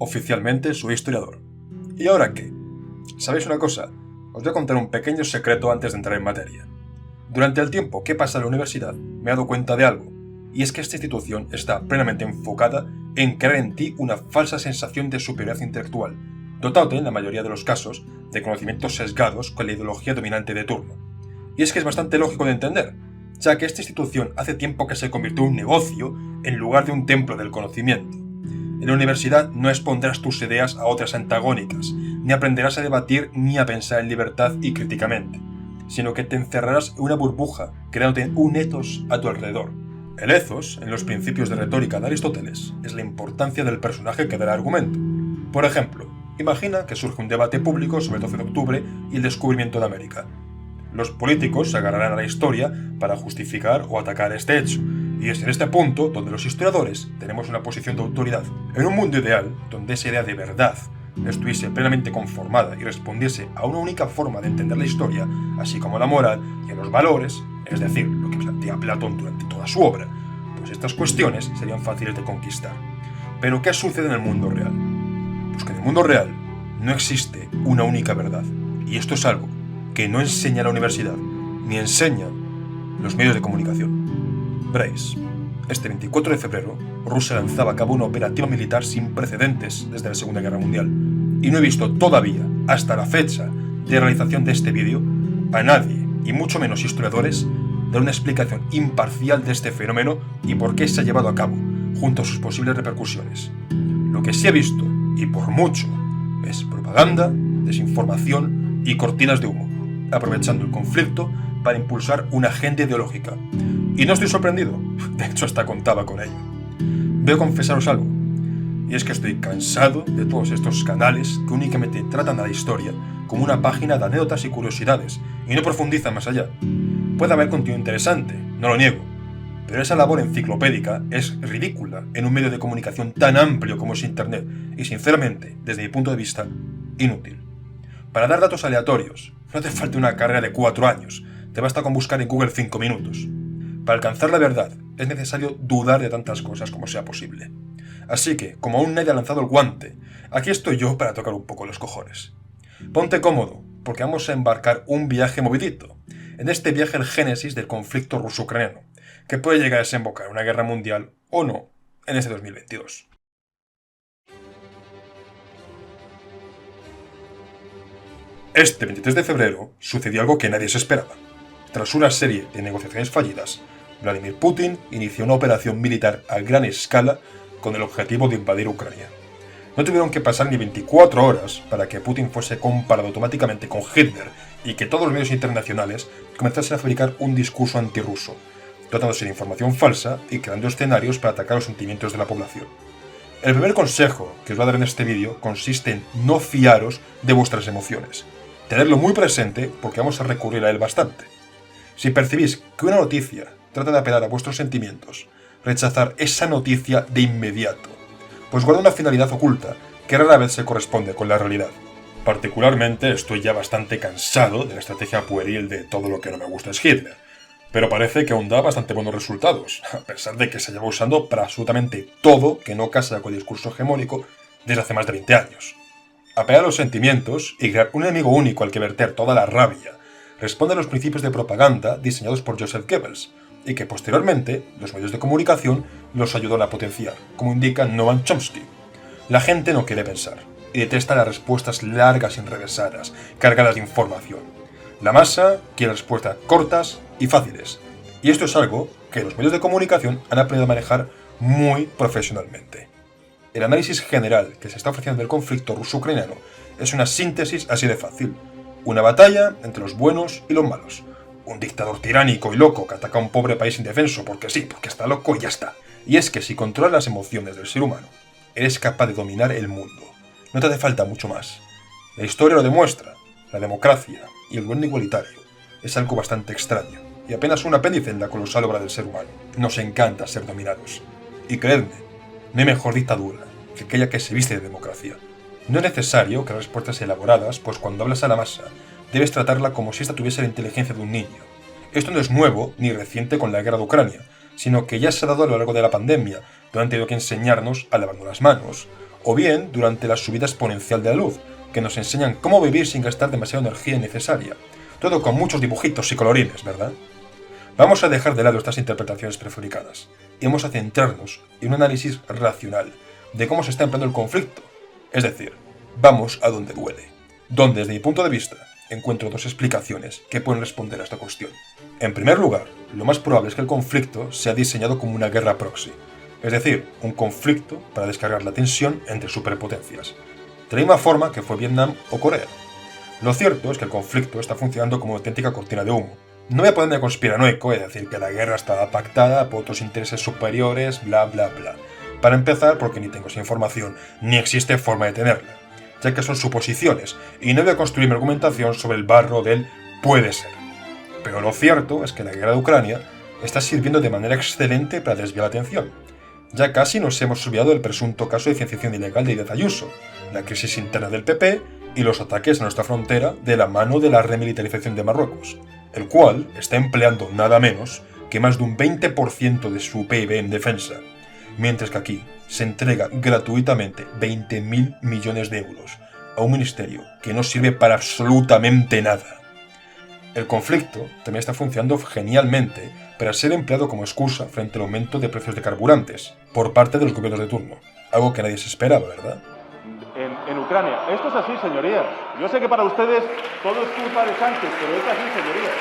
oficialmente soy historiador. ¿Y ahora qué? ¿Sabéis una cosa? Os voy a contar un pequeño secreto antes de entrar en materia. Durante el tiempo que pasa en la universidad me he dado cuenta de algo, y es que esta institución está plenamente enfocada en crear en ti una falsa sensación de superioridad intelectual, dotándote, en la mayoría de los casos, de conocimientos sesgados con la ideología dominante de turno. Y es que es bastante lógico de entender, ya que esta institución hace tiempo que se convirtió en un negocio en lugar de un templo del conocimiento. En la universidad no expondrás tus ideas a otras antagónicas, ni aprenderás a debatir ni a pensar en libertad y críticamente, sino que te encerrarás en una burbuja, creándote un ethos a tu alrededor. El ethos, en los principios de retórica de Aristóteles, es la importancia del personaje que da el argumento. Por ejemplo, imagina que surge un debate público sobre el 12 de octubre y el descubrimiento de América. Los políticos se agarrarán a la historia para justificar o atacar este hecho, y es en este punto donde los historiadores tenemos una posición de autoridad. En un mundo ideal, donde esa idea de verdad estuviese plenamente conformada y respondiese a una única forma de entender la historia, así como a la moral y a los valores, es decir, lo que plantea Platón durante toda su obra, pues estas cuestiones serían fáciles de conquistar. Pero ¿qué sucede en el mundo real? Pues que en el mundo real no existe una única verdad, y esto es algo que no enseña la universidad, ni enseñan los medios de comunicación. Veréis, este 24 de febrero, Rusia lanzaba a cabo una operativa militar sin precedentes desde la Segunda Guerra Mundial, y no he visto todavía, hasta la fecha de realización de este vídeo, a nadie, y mucho menos historiadores, dar una explicación imparcial de este fenómeno y por qué se ha llevado a cabo, junto a sus posibles repercusiones. Lo que sí he visto, y por mucho, es propaganda, desinformación y cortinas de humo, aprovechando el conflicto para impulsar una agenda ideológica. Y no estoy sorprendido, de hecho hasta contaba con ello. Voy a confesaros algo, y es que estoy cansado de todos estos canales que únicamente tratan a la historia como una página de anécdotas y curiosidades, y no profundizan más allá. Puede haber contenido interesante, no lo niego, pero esa labor enciclopédica es ridícula en un medio de comunicación tan amplio como es Internet, y sinceramente, desde mi punto de vista, inútil. Para dar datos aleatorios, no te falta una carrera de 4 años, te basta con buscar en Google 5 minutos. Para alcanzar la verdad, es necesario dudar de tantas cosas como sea posible. Así que, como aún nadie ha lanzado el guante, aquí estoy yo para tocar un poco los cojones. Ponte cómodo, porque vamos a embarcar un viaje movidito. En este viaje el génesis del conflicto ruso-ucraniano, que puede llegar a desembocar en una guerra mundial o no en este 2022. Este 23 de febrero sucedió algo que nadie se esperaba. Tras una serie de negociaciones fallidas, Vladimir Putin inició una operación militar a gran escala con el objetivo de invadir Ucrania. No tuvieron que pasar ni 24 horas para que Putin fuese comparado automáticamente con Hitler y que todos los medios internacionales comenzasen a fabricar un discurso antirruso, dotándose de información falsa y creando escenarios para atacar los sentimientos de la población. El primer consejo que os voy a dar en este vídeo consiste en no fiaros de vuestras emociones. Tenerlo muy presente porque vamos a recurrir a él bastante. Si percibís que una noticia trata de apelar a vuestros sentimientos, rechazar esa noticia de inmediato, pues guarda una finalidad oculta que rara vez se corresponde con la realidad. Particularmente estoy ya bastante cansado de la estrategia pueril de todo lo que no me gusta es Hitler, pero parece que aún da bastante buenos resultados, a pesar de que se lleva usando para absolutamente todo que no casa con el discurso hegemónico desde hace más de 20 años. Apelar a los sentimientos y crear un enemigo único al que verter toda la rabia responde a los principios de propaganda diseñados por Joseph Goebbels y que posteriormente los medios de comunicación los ayudaron a potenciar, como indica Noam Chomsky. La gente no quiere pensar y detesta las respuestas largas y enrevesadas, cargadas de información. La masa quiere respuestas cortas y fáciles, y esto es algo que los medios de comunicación han aprendido a manejar muy profesionalmente. El análisis general que se está ofreciendo del conflicto ruso-ucraniano es una síntesis así de fácil. Una batalla entre los buenos y los malos. Un dictador tiránico y loco que ataca a un pobre país indefenso porque sí, porque está loco y ya está. Y es que si controlas las emociones del ser humano, eres capaz de dominar el mundo. No te hace falta mucho más. La historia lo demuestra. La democracia y el gobierno igualitario es algo bastante extraño y apenas un apéndice en la colosal obra del ser humano. Nos encanta ser dominados. Y creedme, no hay mejor dictadura que aquella que se viste de democracia. No es necesario crear respuestas elaboradas, pues cuando hablas a la masa, debes tratarla como si esta tuviese la inteligencia de un niño. Esto no es nuevo ni reciente con la guerra de Ucrania, sino que ya se ha dado a lo largo de la pandemia, donde han tenido que enseñarnos a lavarnos las manos, o bien durante la subida exponencial de la luz, que nos enseñan cómo vivir sin gastar demasiada energía innecesaria. Todo con muchos dibujitos y colorines, ¿verdad? Vamos a dejar de lado estas interpretaciones prefabricadas y vamos a centrarnos en un análisis racional de cómo se está empleando el conflicto. Es decir, vamos a donde duele, donde desde mi punto de vista encuentro dos explicaciones que pueden responder a esta cuestión. En primer lugar, lo más probable es que el conflicto sea diseñado como una guerra proxy, es decir, un conflicto para descargar la tensión entre superpotencias, de la misma forma que fue Vietnam o Corea. Lo cierto es que el conflicto está funcionando como una auténtica cortina de humo. No voy a ponerme conspiranoico y decir que la guerra estaba pactada por otros intereses superiores, bla bla bla. Para empezar, porque ni tengo esa información, ni existe forma de tenerla, ya que son suposiciones, y no voy a construir mi argumentación sobre el barro del puede ser. Pero lo cierto es que la guerra de Ucrania está sirviendo de manera excelente para desviar la atención. Ya casi nos hemos olvidado del presunto caso de financiación ilegal de Díaz Ayuso, la crisis interna del PP y los ataques a nuestra frontera de la mano de la remilitarización de Marruecos, el cual está empleando nada menos que más de un 20% de su PIB en defensa, mientras que aquí se entrega gratuitamente 20.000 millones de euros a un ministerio que no sirve para absolutamente nada. El conflicto también está funcionando genialmente para ser empleado como excusa frente al aumento de precios de carburantes por parte de los gobiernos de turno, algo que nadie se esperaba, ¿verdad? En Ucrania. Esto es así, señorías. Yo sé que para ustedes todo es culpa de Sánchez, pero es así, señorías.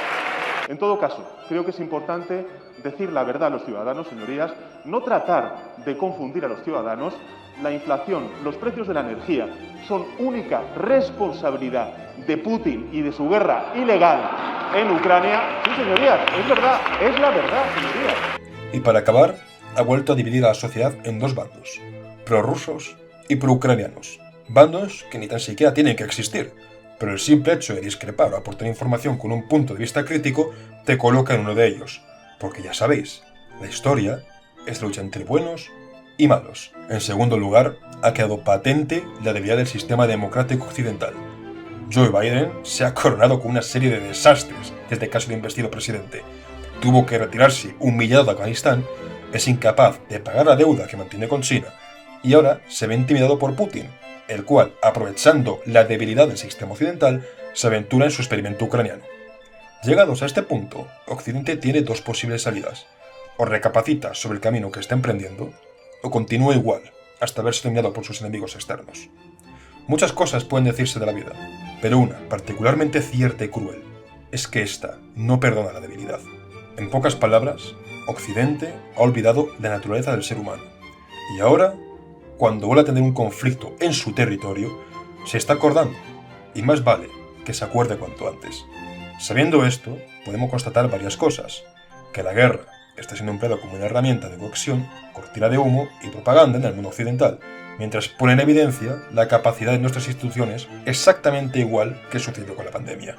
En todo caso, creo que es importante decir la verdad a los ciudadanos, señorías, no tratar de confundir a los ciudadanos. La inflación, los precios de la energía son única responsabilidad de Putin y de su guerra ilegal en Ucrania. Sí, señorías, es verdad, es la verdad, señorías. Y para acabar, ha vuelto a dividir a la sociedad en dos bandos, prorrusos y proucranianos, bandos que ni tan siquiera tienen que existir, pero el simple hecho de discrepar o aportar información con un punto de vista crítico te coloca en uno de ellos, porque ya sabéis, la historia es la lucha entre buenos y malos. En segundo lugar, ha quedado patente la debilidad del sistema democrático occidental. Joe Biden se ha coronado con una serie de desastres desde que ha sido investido presidente. Tuvo que retirarse humillado de Afganistán, es incapaz de pagar la deuda que mantiene con China, y ahora se ve intimidado por Putin, el cual, aprovechando la debilidad del sistema occidental, se aventura en su experimento ucraniano. Llegados a este punto, Occidente tiene dos posibles salidas: o recapacita sobre el camino que está emprendiendo, o continúa igual, hasta verse dominado por sus enemigos externos. Muchas cosas pueden decirse de la vida, pero una particularmente cierta y cruel es que ésta no perdona la debilidad. En pocas palabras, Occidente ha olvidado la naturaleza del ser humano, y ahora, cuando vuelve a tener un conflicto en su territorio, se está acordando, y más vale que se acuerde cuanto antes. Sabiendo esto, podemos constatar varias cosas: que la guerra está siendo empleada como una herramienta de coacción, cortina de humo y propaganda en el mundo occidental, mientras pone en evidencia la capacidad de nuestras instituciones exactamente igual que sucedió con la pandemia.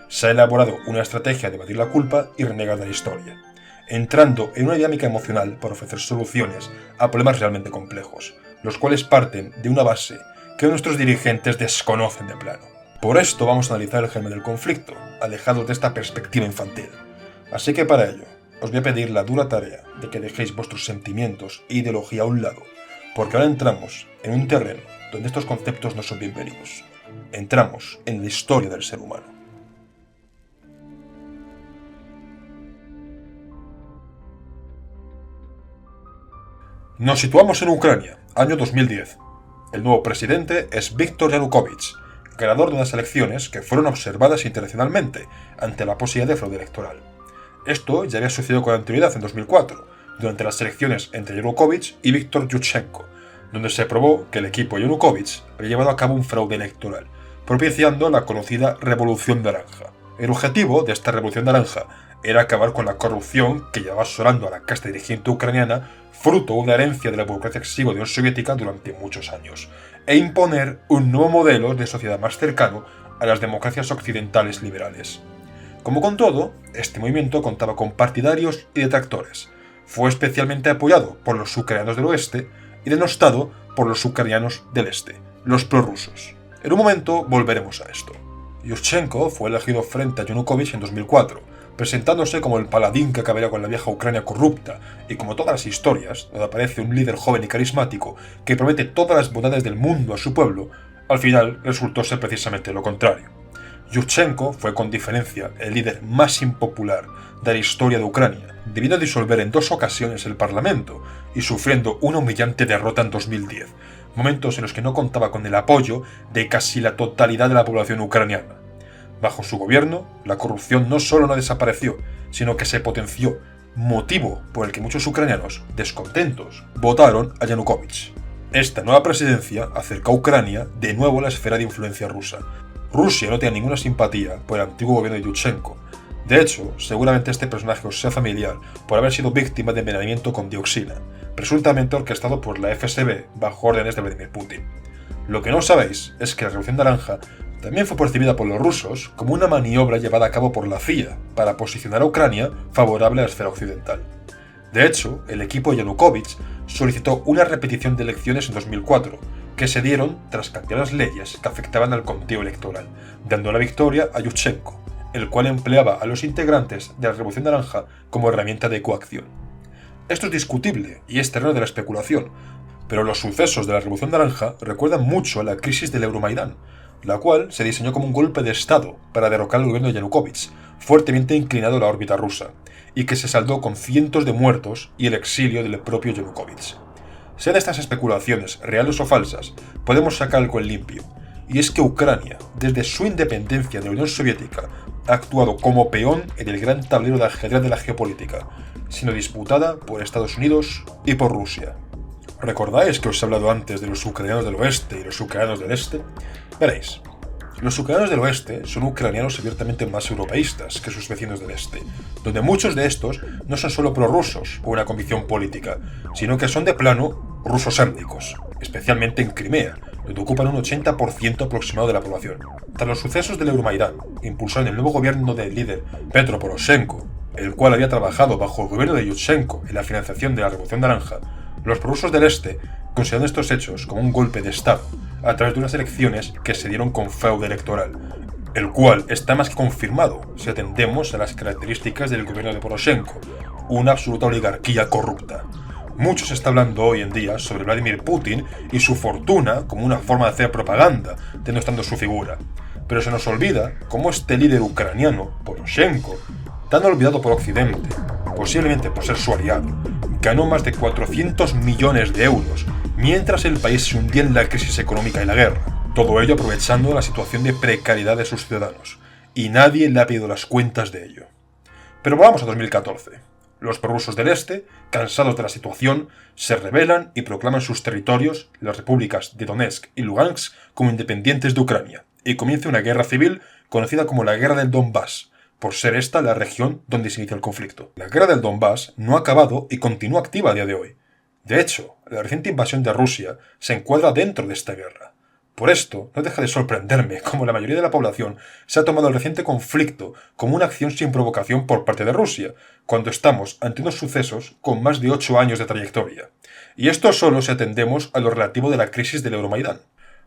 Se ha elaborado una estrategia de evadir la culpa y renegar de la historia, entrando en una dinámica emocional para ofrecer soluciones a problemas realmente complejos, los cuales parten de una base que nuestros dirigentes desconocen de plano. Por esto vamos a analizar el germen del conflicto, alejados de esta perspectiva infantil. Así que para ello, os voy a pedir la dura tarea de que dejéis vuestros sentimientos e ideología a un lado, porque ahora entramos en un terreno donde estos conceptos no son bienvenidos. Entramos en la historia del ser humano. Nos situamos en Ucrania, año 2010. El nuevo presidente es Viktor Yanukovych, ganador de unas elecciones que fueron observadas internacionalmente ante la posibilidad de fraude electoral. Esto ya había sucedido con anterioridad en 2004, durante las elecciones entre Yanukovych y Viktor Yushchenko, donde se probó que el equipo de Yanukovych había llevado a cabo un fraude electoral, propiciando la conocida Revolución Naranja. El objetivo de esta Revolución Naranja era acabar con la corrupción que llevaba asolando a la casta dirigente ucraniana, fruto de una herencia de la burocracia exigua de la Unión Soviética durante muchos años, e imponer un nuevo modelo de sociedad más cercano a las democracias occidentales liberales. Como con todo, este movimiento contaba con partidarios y detractores. Fue especialmente apoyado por los ucranianos del oeste y denostado por los ucranianos del este, los prorrusos. En un momento volveremos a esto. Yushchenko fue elegido frente a Yanukovych en 2004, presentándose como el paladín que acabaría con la vieja Ucrania corrupta, y como todas las historias, donde aparece un líder joven y carismático que promete todas las bondades del mundo a su pueblo, al final resultó ser precisamente lo contrario. Yushchenko fue con diferencia el líder más impopular de la historia de Ucrania, debiendo a disolver en 2 ocasiones el parlamento y sufriendo una humillante derrota en 2010, momentos en los que no contaba con el apoyo de casi la totalidad de la población ucraniana. Bajo su gobierno, la corrupción no solo no desapareció, sino que se potenció, motivo por el que muchos ucranianos, descontentos, votaron a Yanukovych. Esta nueva presidencia acercó a Ucrania de nuevo a la esfera de influencia rusa. Rusia no tenía ninguna simpatía por el antiguo gobierno de Yushchenko. De hecho, seguramente este personaje os sea familiar por haber sido víctima de envenenamiento con dioxina, presuntamente orquestado por la FSB bajo órdenes de Vladimir Putin. Lo que no sabéis es que la Revolución Naranja también fue percibida por los rusos como una maniobra llevada a cabo por la CIA para posicionar a Ucrania favorable a la esfera occidental. De hecho, el equipo de Yanukovych solicitó una repetición de elecciones en 2004, que se dieron tras cambiar las leyes que afectaban al conteo electoral, dando la victoria a Yushchenko, el cual empleaba a los integrantes de la Revolución Naranja como herramienta de coacción. Esto es discutible y es terreno de la especulación, pero los sucesos de la Revolución Naranja recuerdan mucho a la crisis del Euromaidán, la cual se diseñó como un golpe de Estado para derrocar al gobierno de Yanukovych, fuertemente inclinado a la órbita rusa, y que se saldó con cientos de muertos y el exilio del propio Yanukovych. Sean estas especulaciones reales o falsas, podemos sacar algo en limpio, y es que Ucrania, desde su independencia de la Unión Soviética, ha actuado como peón en el gran tablero de ajedrez de la geopolítica, siendo disputada por Estados Unidos y por Rusia. ¿Recordáis que os he hablado antes de los ucranianos del oeste y los ucranianos del este? Veréis, los ucranianos del oeste son ucranianos abiertamente más europeístas que sus vecinos del este, donde muchos de estos no son solo prorrusos o una convicción política, sino que son de plano rusos étnicos, especialmente en Crimea, donde ocupan un 80% aproximado de la población. Tras los sucesos del Euromaidán, impulsaron el nuevo gobierno del líder Petro Poroshenko, el cual había trabajado bajo el gobierno de Yushchenko en la financiación de la Revolución Naranja, los prorrusos del este consideran estos hechos como un golpe de Estado, a través de unas elecciones que se dieron con fraude electoral, el cual está más que confirmado si atendemos a las características del gobierno de Poroshenko, una absoluta oligarquía corrupta. Mucho se está hablando hoy en día sobre Vladimir Putin y su fortuna como una forma de hacer propaganda, denostando su figura, pero se nos olvida cómo este líder ucraniano, Poroshenko, tan olvidado por Occidente, posiblemente por ser su aliado, ganó más de 400 millones de euros mientras el país se hundía en la crisis económica y la guerra, todo ello aprovechando la situación de precariedad de sus ciudadanos, y nadie le ha pedido las cuentas de ello. Pero volvamos a 2014. Los prorrusos del este, cansados de la situación, se rebelan y proclaman sus territorios, las repúblicas de Donetsk y Lugansk, como independientes de Ucrania, y comienza una guerra civil conocida como la Guerra del Donbass, por ser esta la región donde se inicia el conflicto. La Guerra del Donbass no ha acabado y continúa activa a día de hoy. De hecho, la reciente invasión de Rusia se encuadra dentro de esta guerra. Por esto, no deja de sorprenderme cómo la mayoría de la población se ha tomado el reciente conflicto como una acción sin provocación por parte de Rusia, cuando estamos ante unos sucesos con más de 8 años de trayectoria. Y esto solo si atendemos a lo relativo de la crisis del Euromaidán.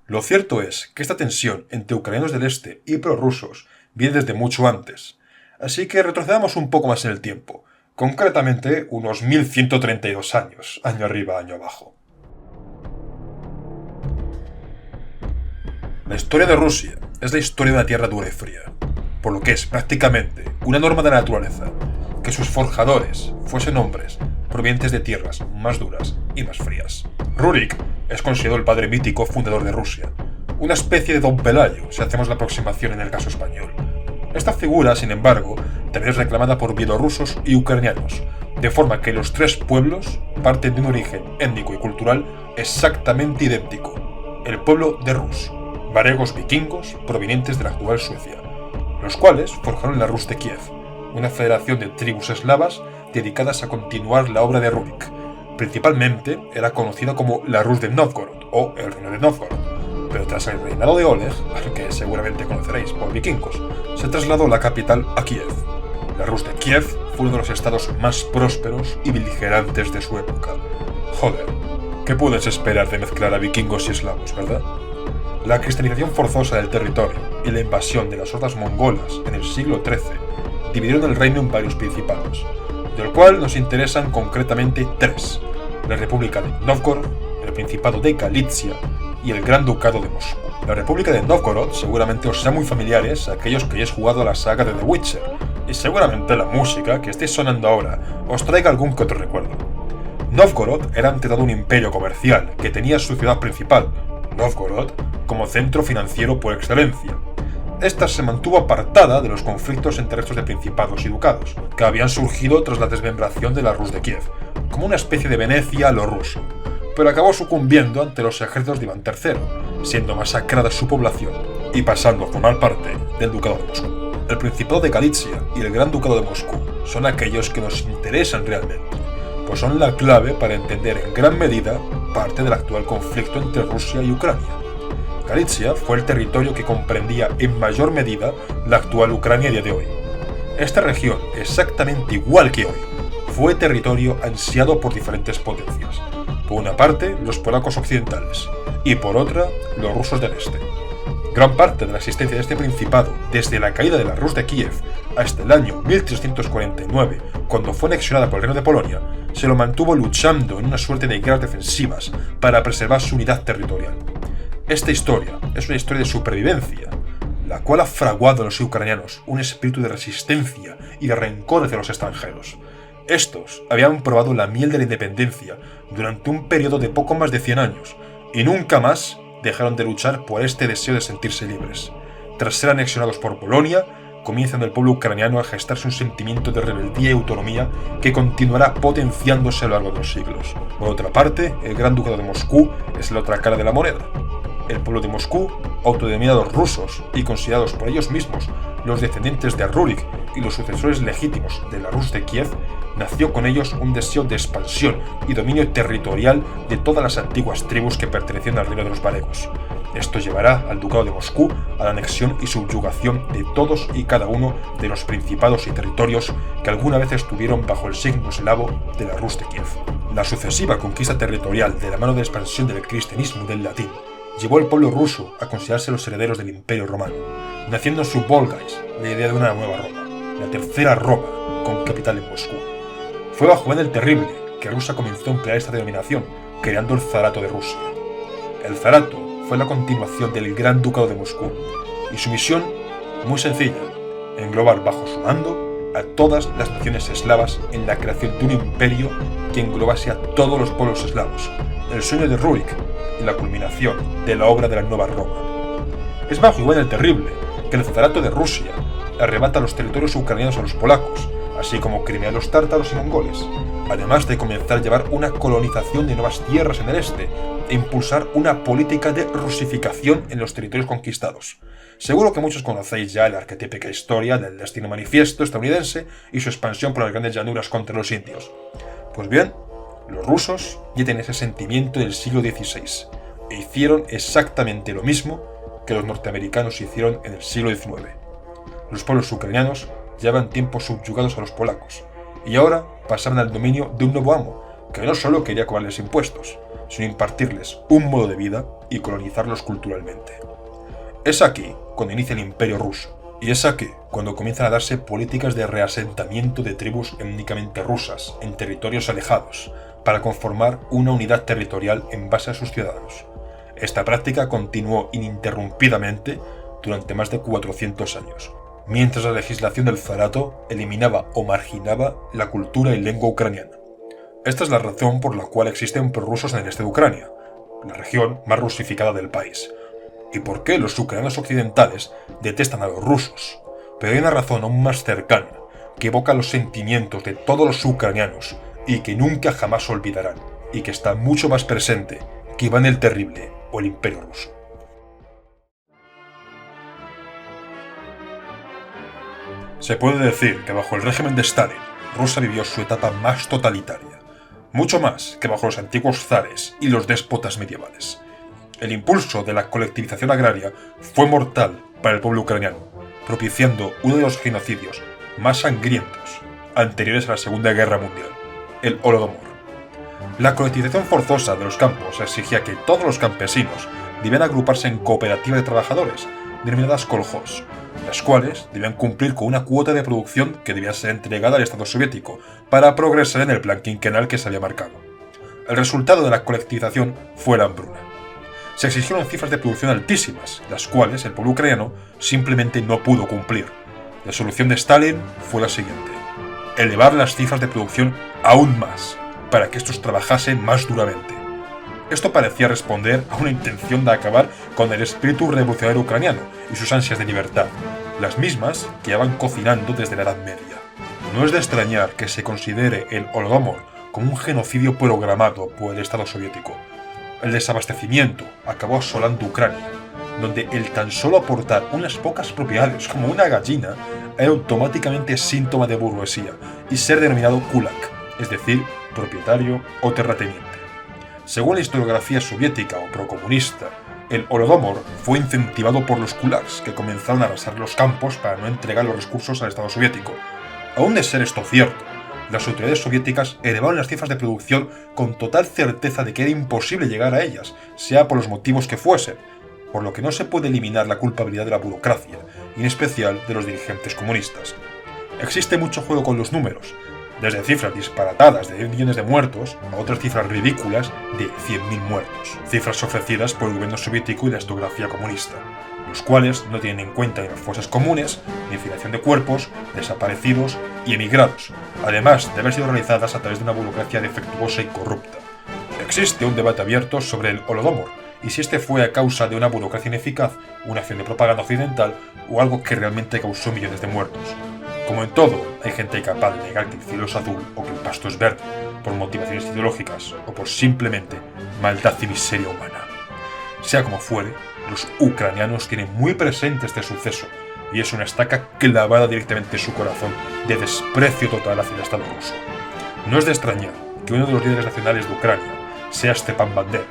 Lo cierto es que esta tensión entre ucranianos del este y prorrusos viene desde mucho antes. Así que retrocedamos un poco más en el tiempo, concretamente unos 1132 años, año arriba, año abajo. La historia de Rusia es la historia de una tierra dura y fría, por lo que es prácticamente una norma de la naturaleza que sus forjadores fuesen hombres provenientes de tierras más duras y más frías. Rurik es considerado el padre mítico fundador de Rusia, una especie de Don Pelayo si hacemos la aproximación en el caso español. Esta figura, sin embargo, también es reclamada por bielorrusos y ucranianos, de forma que los tres pueblos parten de un origen étnico y cultural exactamente idéntico, el pueblo de Rus, varegos vikingos provenientes de la actual Suecia, los cuales forjaron la Rus de Kiev, una federación de tribus eslavas dedicadas a continuar la obra de Rurik. Principalmente era conocida como la Rus de Novgorod o el reino de Novgorod, pero tras el reinado de Oleg, al que seguramente conoceréis por vikingos, se trasladó la capital a Kiev. La Rus de Kiev fue uno de los estados más prósperos y beligerantes de su época. Joder, ¿qué puedes esperar de mezclar a vikingos y eslavos, verdad? La cristianización forzosa del territorio y la invasión de las hordas mongolas en el siglo XIII dividieron el reino en varios principados, del cual nos interesan concretamente 3: la República de Novgorod, el Principado de Galitzia y el Gran Ducado de Moscú. La República de Novgorod seguramente os sea muy familiares a aquellos que hayáis jugado a la saga de The Witcher, y seguramente la música que esté sonando ahora os traiga algún que otro recuerdo. Novgorod era ante todo un imperio comercial que tenía su ciudad principal, Novgorod, como centro financiero por excelencia. Esta se mantuvo apartada de los conflictos entre restos de principados y ducados, que habían surgido tras la desmembración de la Rus de Kiev, como una especie de Venecia a lo ruso, pero acabó sucumbiendo ante los ejércitos de Iván III, siendo masacrada su población y pasando a formar parte del Ducado de Moscú. El Principado de Galitzia y el Gran Ducado de Moscú son aquellos que nos interesan realmente, pues son la clave para entender en gran medida parte del actual conflicto entre Rusia y Ucrania. Galitzia fue el territorio que comprendía en mayor medida la actual Ucrania a día de hoy. Esta región, exactamente igual que hoy, fue territorio ansiado por diferentes potencias. Por una parte, los polacos occidentales, y por otra, los rusos del este. Gran parte de la existencia de este principado, desde la caída de la Rus de Kiev hasta el año 1349, cuando fue anexionada por el reino de Polonia, se lo mantuvo luchando en una suerte de guerras defensivas para preservar su unidad territorial. Esta historia es una historia de supervivencia, la cual ha fraguado en los ucranianos un espíritu de resistencia y de rencor hacia los extranjeros. Estos habían probado la miel de la independencia durante un periodo de poco más de 100 años, y nunca más dejaron de luchar por este deseo de sentirse libres. Tras ser anexionados por Polonia, comienza en el pueblo ucraniano a gestarse un sentimiento de rebeldía y autonomía que continuará potenciándose a lo largo de los siglos. Por otra parte, el Gran Ducado de Moscú es la otra cara de la moneda. El pueblo de Moscú, autodenominados rusos y considerados por ellos mismos los descendientes de Rurik y los sucesores legítimos de la Rus de Kiev, nació con ellos un deseo de expansión y dominio territorial de todas las antiguas tribus que pertenecían al reino de los varegos. Esto llevará al Ducado de Moscú a la anexión y subyugación de todos y cada uno de los principados y territorios que alguna vez estuvieron bajo el signo eslavo de la Rus de Kiev. La sucesiva conquista territorial de la mano de expansión del cristianismo y del latín llevó al pueblo ruso a considerarse los herederos del Imperio Romano, naciendo en su Volgais la idea de una nueva Roma, la tercera Roma, con capital en Moscú. Fue bajo Iván el Terrible que Rusia comenzó a emplear esta denominación, creando el Zarato de Rusia. El Zarato fue la continuación del Gran Ducado de Moscú, y su misión, muy sencilla, englobar bajo su mando a todas las naciones eslavas en la creación de un imperio que englobase a todos los pueblos eslavos, el sueño de Rurik y la culminación de la obra de la Nueva Roma. Es bajo Iván el Terrible que el Zarato de Rusia arrebata los territorios ucranianos a los polacos, así como Crimea a los tártaros y mongoles, además de comenzar a llevar una colonización de nuevas tierras en el este e impulsar una política de rusificación en los territorios conquistados. Seguro que muchos conocéis ya la arquetípica historia del destino manifiesto estadounidense y su expansión por las grandes llanuras contra los indios. Pues bien, los rusos ya tienen ese sentimiento del siglo XVI e hicieron exactamente lo mismo que los norteamericanos hicieron en el siglo XIX. Los pueblos ucranianos llevaban tiempo subyugados a los polacos y ahora pasaban al dominio de un nuevo amo que no solo quería cobrarles impuestos, sino impartirles un modo de vida y colonizarlos culturalmente. Es aquí cuando inicia el Imperio ruso, y es aquí cuando comienzan a darse políticas de reasentamiento de tribus étnicamente rusas en territorios alejados, para conformar una unidad territorial en base a sus ciudadanos. Esta práctica continuó ininterrumpidamente durante más de 400 años, mientras la legislación del Zarato eliminaba o marginaba la cultura y lengua ucraniana. Esta es la razón por la cual existen prorrusos en el este de Ucrania, la región más rusificada del país, y por qué los ucranianos occidentales detestan a los rusos. Pero hay una razón aún más cercana, que evoca los sentimientos de todos los ucranianos y que nunca jamás olvidarán, y que está mucho más presente que Iván el Terrible o el Imperio ruso. Se puede decir que bajo el régimen de Stalin, Rusia vivió su etapa más totalitaria, mucho más que bajo los antiguos zares y los déspotas medievales. El impulso de la colectivización agraria fue mortal para el pueblo ucraniano, propiciando uno de los genocidios más sangrientos anteriores a la Segunda Guerra Mundial, el Holodomor. La colectivización forzosa de los campos exigía que todos los campesinos debían agruparse en cooperativas de trabajadores, denominadas kolhos, las cuales debían cumplir con una cuota de producción que debía ser entregada al Estado soviético para progresar en el plan quinquenal que se había marcado. El resultado de la colectivización fue la hambruna. Se exigieron cifras de producción altísimas, las cuales el pueblo ucraniano simplemente no pudo cumplir. La solución de Stalin fue la siguiente: elevar las cifras de producción aún más, para que estos trabajasen más duramente. Esto parecía responder a una intención de acabar con el espíritu revolucionario ucraniano y sus ansias de libertad, las mismas que llevaban cocinando desde la Edad Media. No es de extrañar que se considere el Holodomor como un genocidio programado por el Estado soviético. El desabastecimiento acabó asolando Ucrania, donde el tan solo aportar unas pocas propiedades como una gallina era automáticamente síntoma de burguesía y ser denominado kulak, es decir, propietario o terrateniente. Según la historiografía soviética o procomunista, el Holodomor fue incentivado por los kulaks, que comenzaron a arrasar los campos para no entregar los recursos al Estado soviético. Aún de ser esto cierto, las autoridades soviéticas elevaron las cifras de producción con total certeza de que era imposible llegar a ellas, sea por los motivos que fuesen, por lo que no se puede eliminar la culpabilidad de la burocracia, y en especial de los dirigentes comunistas. Existe mucho juego con los números, desde cifras disparatadas de 10 millones de muertos a otras cifras ridículas de 100.000 muertos, cifras ofrecidas por el gobierno soviético y la historiografía comunista, los cuales no tienen en cuenta ni las fosas comunes, ni infiltración de cuerpos, desaparecidos y emigrados, además de haber sido realizadas a través de una burocracia defectuosa y corrupta. Existe un debate abierto sobre el Holodomor, y si este fue a causa de una burocracia ineficaz, una acción de propaganda occidental o algo que realmente causó millones de muertos. Como en todo, hay gente capaz de negar que el cielo es azul o que el pasto es verde, por motivaciones ideológicas o por simplemente maldad y miseria humana. Sea como fuere, los ucranianos tienen muy presente este suceso, y es una estaca clavada directamente en su corazón de desprecio total hacia el Estado ruso. No es de extrañar que uno de los líderes nacionales de Ucrania sea Stepan Bandera,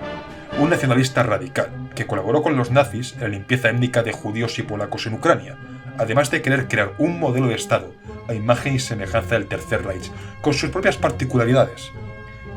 un nacionalista radical que colaboró con los nazis en la limpieza étnica de judíos y polacos en Ucrania, además de querer crear un modelo de Estado a imagen y semejanza del Tercer Reich, con sus propias particularidades.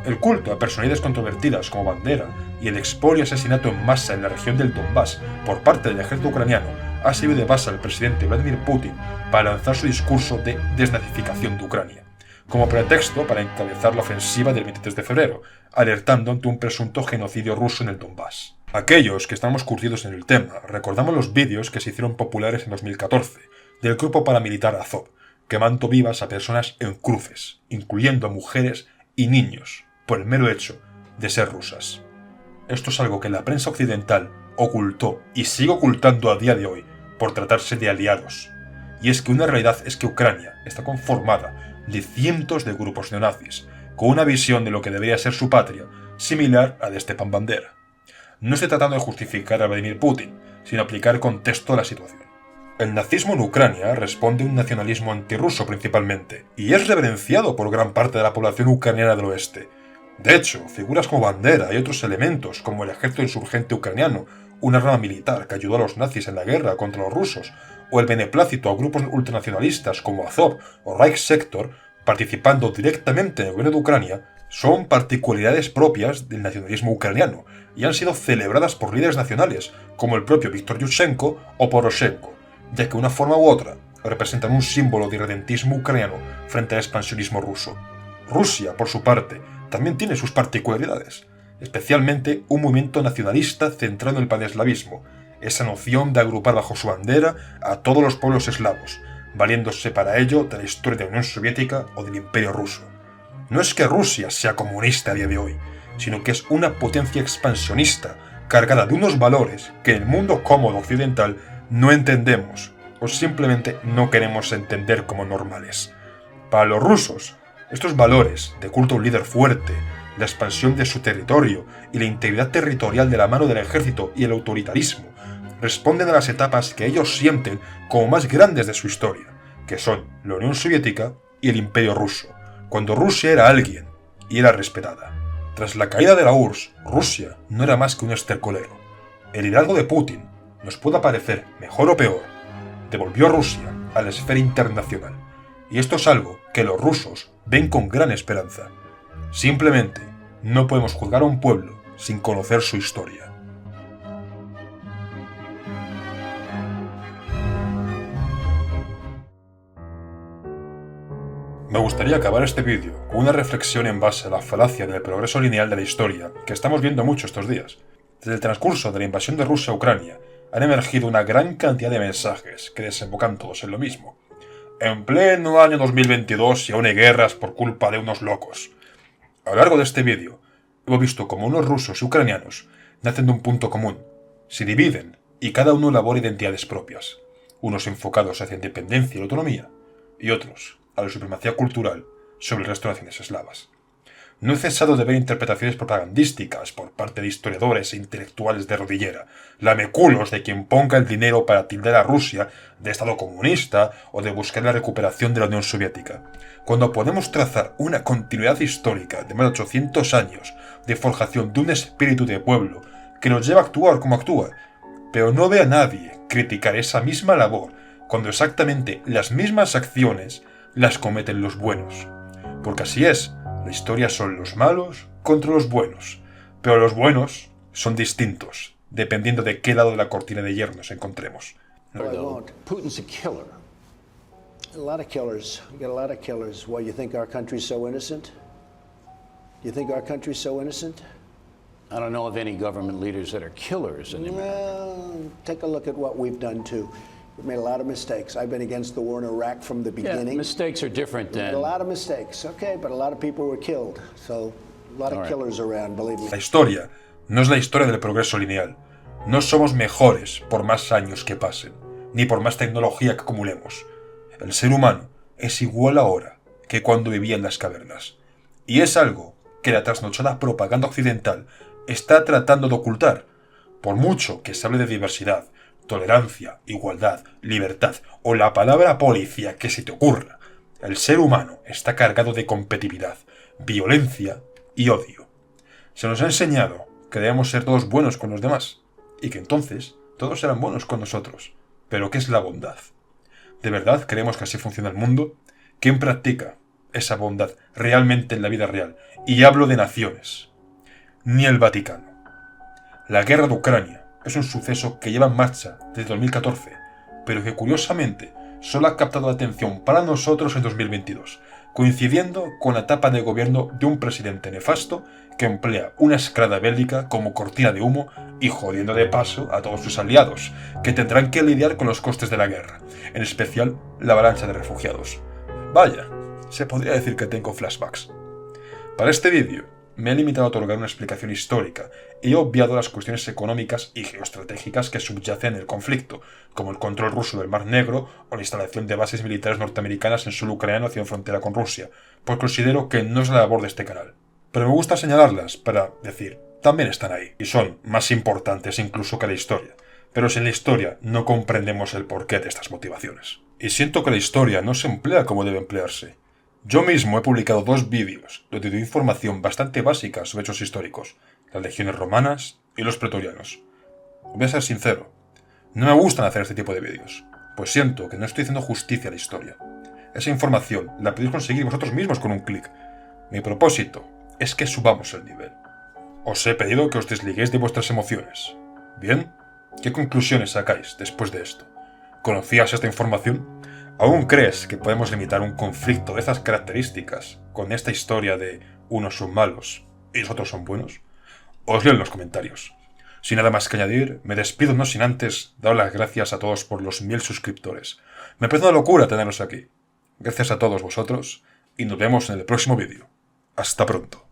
El culto a personalidades controvertidas como Bandera y el expolio y asesinato en masa en la región del Donbass por parte del ejército ucraniano ha servido de base al presidente Vladimir Putin para lanzar su discurso de desnazificación de Ucrania, como pretexto para encabezar la ofensiva del 23 de febrero, alertando ante un presunto genocidio ruso en el Donbass. Aquellos que estamos curtidos en el tema recordamos los vídeos que se hicieron populares en 2014 del grupo paramilitar Azov, quemando vivas a personas en cruces, incluyendo a mujeres y niños, por el mero hecho de ser rusas. Esto es algo que la prensa occidental ocultó y sigue ocultando a día de hoy por tratarse de aliados. Y es que una realidad es que Ucrania está conformada de cientos de grupos neonazis, con una visión de lo que debería ser su patria, similar a la de Stepan Bandera. No estoy tratando de justificar a Vladimir Putin, sino aplicar contexto a la situación. El nazismo en Ucrania responde a un nacionalismo antirruso principalmente, y es reverenciado por gran parte de la población ucraniana del oeste. De hecho, figuras como Bandera y otros elementos como el ejército insurgente ucraniano, una rama militar que ayudó a los nazis en la guerra contra los rusos, o el beneplácito a grupos ultranacionalistas como Azov o Reich Sector, participando directamente en el gobierno de Ucrania, son particularidades propias del nacionalismo ucraniano y han sido celebradas por líderes nacionales como el propio Viktor Yushchenko o Poroshenko, ya que de una forma u otra representan un símbolo de irredentismo ucraniano frente al expansionismo ruso. Rusia, por su parte, también tiene sus particularidades, especialmente un movimiento nacionalista centrado en el paneslavismo, esa noción de agrupar bajo su bandera a todos los pueblos eslavos, valiéndose para ello de la historia de la Unión Soviética o del Imperio Ruso. No es que Rusia sea comunista a día de hoy, sino que es una potencia expansionista cargada de unos valores que en el mundo cómodo occidental no entendemos o simplemente no queremos entender como normales. Para los rusos, estos valores de culto a un líder fuerte, la expansión de su territorio y la integridad territorial de la mano del ejército y el autoritarismo responden a las etapas que ellos sienten como más grandes de su historia, que son la Unión Soviética y el Imperio Ruso, cuando Rusia era alguien y era respetada. Tras la caída de la URSS, Rusia no era más que un estercolero. El liderazgo de Putin, nos pueda parecer mejor o peor, devolvió a Rusia a la esfera internacional, y esto es algo que los rusos ven con gran esperanza. Simplemente no podemos juzgar a un pueblo sin conocer su historia. Me gustaría acabar este vídeo con una reflexión en base a la falacia del progreso lineal de la historia que estamos viendo mucho estos días. Desde el transcurso de la invasión de Rusia a Ucrania han emergido una gran cantidad de mensajes que desembocan todos en lo mismo. En pleno año 2022 y aún hay guerras por culpa de unos locos. A lo largo de este vídeo hemos visto cómo unos rusos y ucranianos nacen de un punto común, se dividen y cada uno elabora identidades propias, unos enfocados hacia independencia y autonomía, y otros a la supremacía cultural sobre el resto de naciones eslavas. No he cesado de ver interpretaciones propagandísticas por parte de historiadores e intelectuales de rodillera, lameculos de quien ponga el dinero para tildar a Rusia de Estado comunista o de buscar la recuperación de la Unión Soviética, cuando podemos trazar una continuidad histórica de más de 800 años de forjación de un espíritu de pueblo que nos lleva a actuar como actúa, pero no ve a nadie criticar esa misma labor cuando exactamente las mismas acciones las cometen los buenos. Porque así es, la historia son los malos contra los buenos, pero los buenos son distintos, dependiendo de qué lado de la cortina de hierro nos encontremos. Putin's a killer. A lot of killers. We got a lot of killers. Why, you think our country's so innocent? You think our country's so innocent? I don't know of any government leaders that are killers in America. Well, take a look at what we've done too. We've made a lot of mistakes. I've been against the war in Iraq from the beginning. Yeah, mistakes are different We made than... a lot of mistakes, okay, but a lot of people were killed. So, a lot of killers around, believe me. La historia no es la historia del progreso lineal. No somos mejores por más años que pasen, ni por más tecnología que acumulemos. El ser humano es igual ahora que cuando vivía en las cavernas. Y es algo que la trasnochada propaganda occidental está tratando de ocultar. Por mucho que se hable de diversidad, tolerancia, igualdad, libertad o la palabra policía que se te ocurra, el ser humano está cargado de competitividad, violencia y odio. Se nos ha enseñado que debemos ser todos buenos con los demás y que entonces todos serán buenos con nosotros. Pero ¿qué es la bondad? ¿De verdad creemos que así funciona el mundo? ¿Quién practica esa bondad realmente en la vida real? Y hablo de naciones. Ni el Vaticano. La guerra de Ucrania es un suceso que lleva en marcha desde 2014, pero que curiosamente solo ha captado la atención para nosotros en 2022, coincidiendo con la etapa de gobierno de un presidente nefasto que emplea una escalada bélica como cortina de humo y jodiendo de paso a todos sus aliados, que tendrán que lidiar con los costes de la guerra, en especial la avalancha de refugiados. Vaya, se podría decir que tengo flashbacks. Para este vídeo me he limitado a otorgar una explicación histórica y he obviado las cuestiones económicas y geoestratégicas que subyacen en el conflicto, como el control ruso del Mar Negro o la instalación de bases militares norteamericanas en suelo ucraniano hacia frontera con Rusia, pues considero que no es la labor de este canal. Pero me gusta señalarlas para decir, también están ahí, y son más importantes incluso que la historia. Pero sin la historia no comprendemos el porqué de estas motivaciones. Y siento que la historia no se emplea como debe emplearse. Yo mismo he publicado 2 vídeos donde doy información bastante básica sobre hechos históricos, las legiones romanas y los pretorianos. Voy a ser sincero, no me gustan hacer este tipo de vídeos, pues siento que no estoy haciendo justicia a la historia. Esa información la podéis conseguir vosotros mismos con un clic. Mi propósito es que subamos el nivel. Os he pedido que os desliguéis de vuestras emociones. ¿Bien? ¿Qué conclusiones sacáis después de esto? ¿Conocías esta información? ¿Aún crees que podemos limitar un conflicto de estas características con esta historia de unos son malos y los otros son buenos? Os leo en los comentarios. Sin nada más que añadir, me despido no sin antes dar las gracias a todos por los 1000 suscriptores. Me parece una locura tenerlos aquí. Gracias a todos vosotros y nos vemos en el próximo vídeo. Hasta pronto.